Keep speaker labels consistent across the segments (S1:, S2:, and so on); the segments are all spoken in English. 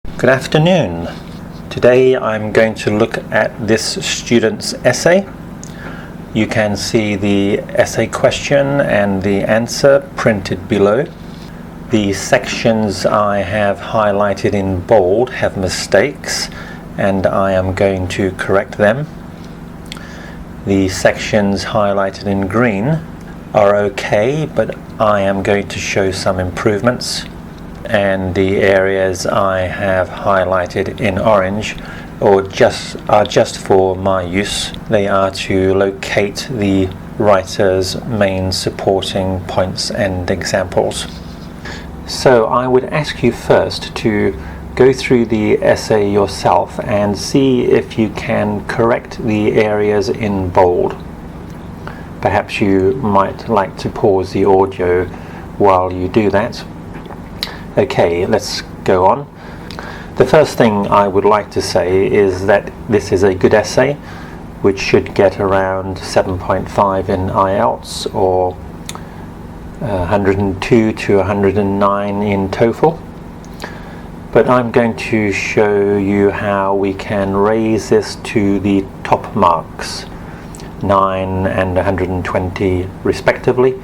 S1: Good afternoon. Today I'm going to look at this student's essay. You can see the essay question and the answer printed below. The sections I have highlighted in bold have mistakes and I am going to correct them. The sections highlighted in green are okay, but I am going to show some improvements. And the areas I have highlighted in orange are just for my use. They are to locate the writer's main supporting points and examples. So I would ask you first to go through the essay yourself and see if you can correct the areas in bold. Perhaps you might like to pause the audio while you do that. Okay, let's go on. The first thing I would like to say is that this is a good essay, which should get around 7.5 in IELTS or 102 to 109 in TOEFL. But I'm going to show you how we can raise this to the top marks, 9 and 120 respectively,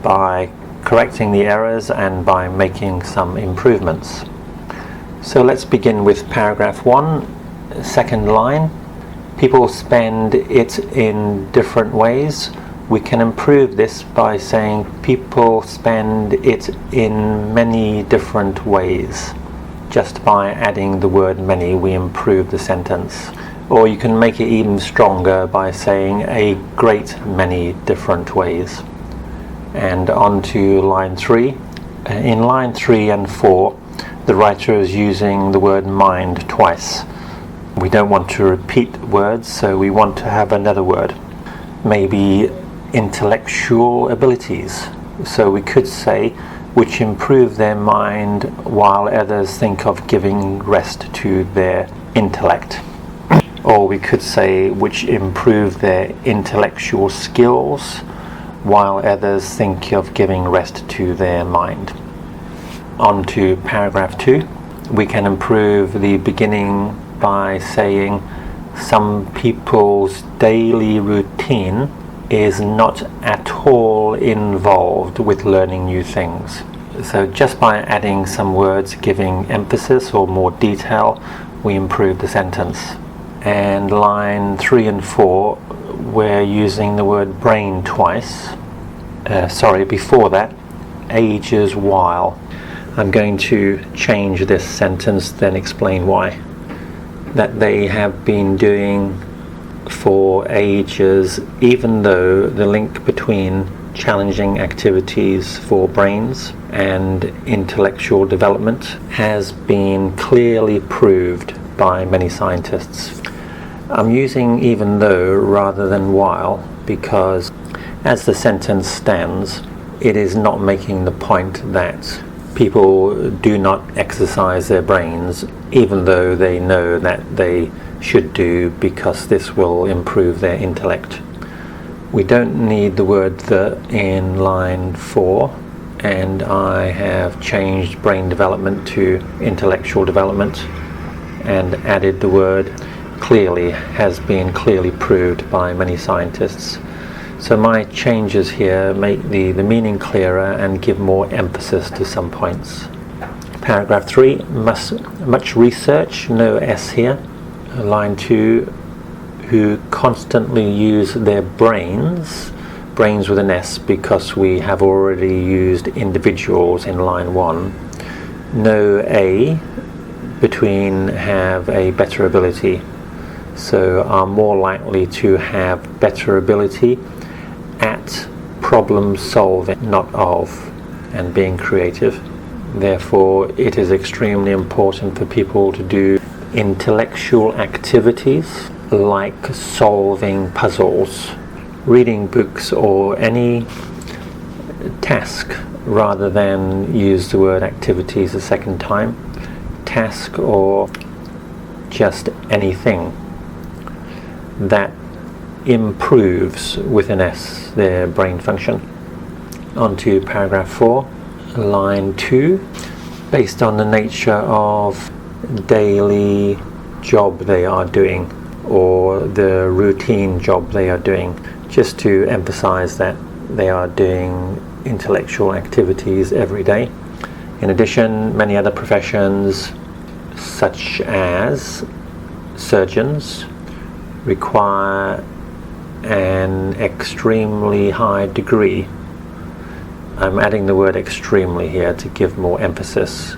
S1: by correcting the errors and by making some improvements. So let's begin with paragraph 1, second line. People spend it in different ways. We can improve this by saying people spend it in many different ways. Just by adding the word many, we improve the sentence. Or you can make it even stronger by saying a great many different ways. And on to line 3. In line 3 and 4, the writer is using the word mind twice. We don't want to repeat words, so we want to have another word. Maybe intellectual abilities. So we could say, which improve their mind while others think of giving rest to their intellect. Or we could say, which improve their intellectual skills while others think of giving rest to their mind. On to paragraph 2. We can improve the beginning by saying some people's daily routine is not at all involved with learning new things. So just by adding some words giving emphasis or more detail, we improve the sentence. And line 3 and 4, we're using the word brain twice. Before that, ages while. I'm going to change this sentence, then explain why. That they have been doing for ages, even though the link between challenging activities for brains and intellectual development has been clearly proved by many scientists. I'm using even though rather than while because as the sentence stands, it is not making the point that people do not exercise their brains even though they know that they should do because this will improve their intellect. We don't need the word the in line 4, and I have changed brain development to intellectual development and added the word clearly has been clearly proved by many scientists. So my changes here make the meaning clearer and give more emphasis to some points. Paragraph 3, much research, no S here. Line 2, who constantly use their brains with an S because we have already used individuals in line 1. No A, between have a better ability. So are more likely to have better ability at problem solving, not of, and being creative. Therefore, it is extremely important for people to do intellectual activities like solving puzzles, reading books, or any task, rather than use the word activities a second time. Task or just anything that improves with an S their brain function. On to paragraph 4, line 2. Based on the nature of daily job they are doing, or the routine job they are doing, just to emphasize that they are doing intellectual activities every day. In addition, many other professions, such as surgeons, require an extremely high degree. I'm adding the word extremely here to give more emphasis.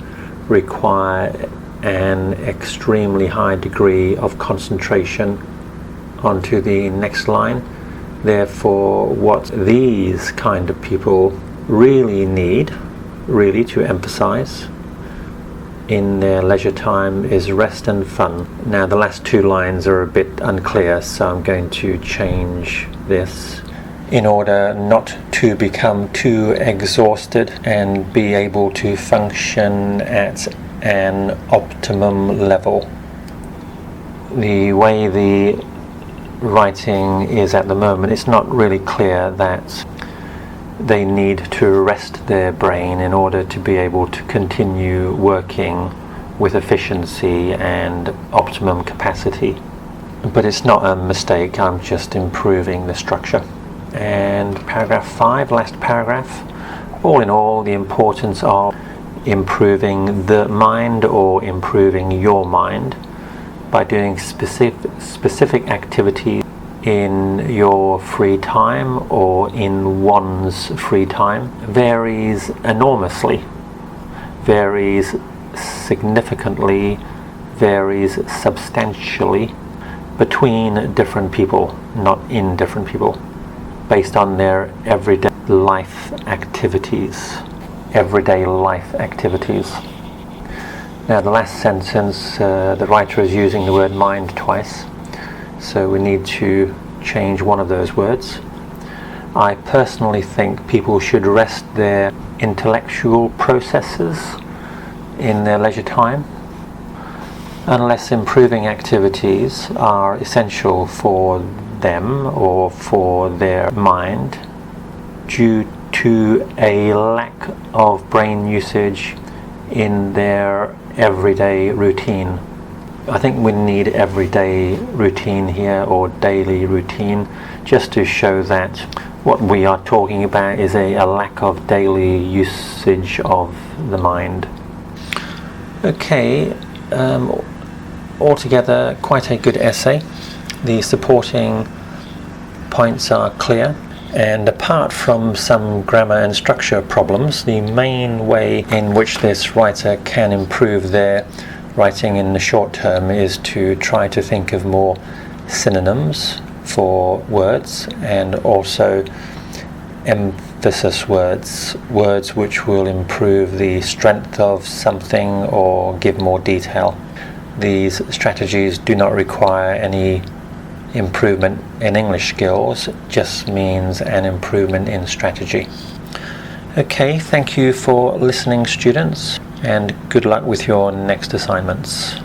S1: Require an extremely high degree of concentration. Onto the next line. Therefore, what these kind of people really need, really to emphasize in their leisure time, is rest and fun. Now the last two lines are a bit unclear, so I'm going to change this in order not to become too exhausted and be able to function at an optimum level. The way the writing is at the moment, it's not really clear that they need to rest their brain in order to be able to continue working with efficiency and optimum capacity. But it's not a mistake, I'm just improving the structure. And paragraph 5, last paragraph. All in all, the importance of improving the mind or improving your mind by doing specific activities in your free time or in one's free time varies enormously, varies significantly, varies substantially between different people, not in different people, based on their everyday life activities. Now the last sentence, the writer is using the word mind twice, so we need to change one of those words. I personally think people should rest their intellectual processes in their leisure time, unless improving activities are essential for them or for their mind due to a lack of brain usage in their everyday routine. I think we need everyday routine here, or daily routine, just to show that what we are talking about is a lack of daily usage of the mind. Okay, altogether quite a good essay. The supporting points are clear, and apart from some grammar and structure problems, the main way in which this writer can improve their writing in the short term is to try to think of more synonyms for words, and also emphasis words, words which will improve the strength of something or give more detail. These strategies do not require any improvement in English skills, just means an improvement in strategy. Okay, thank you for listening, students, and good luck with your next assignments.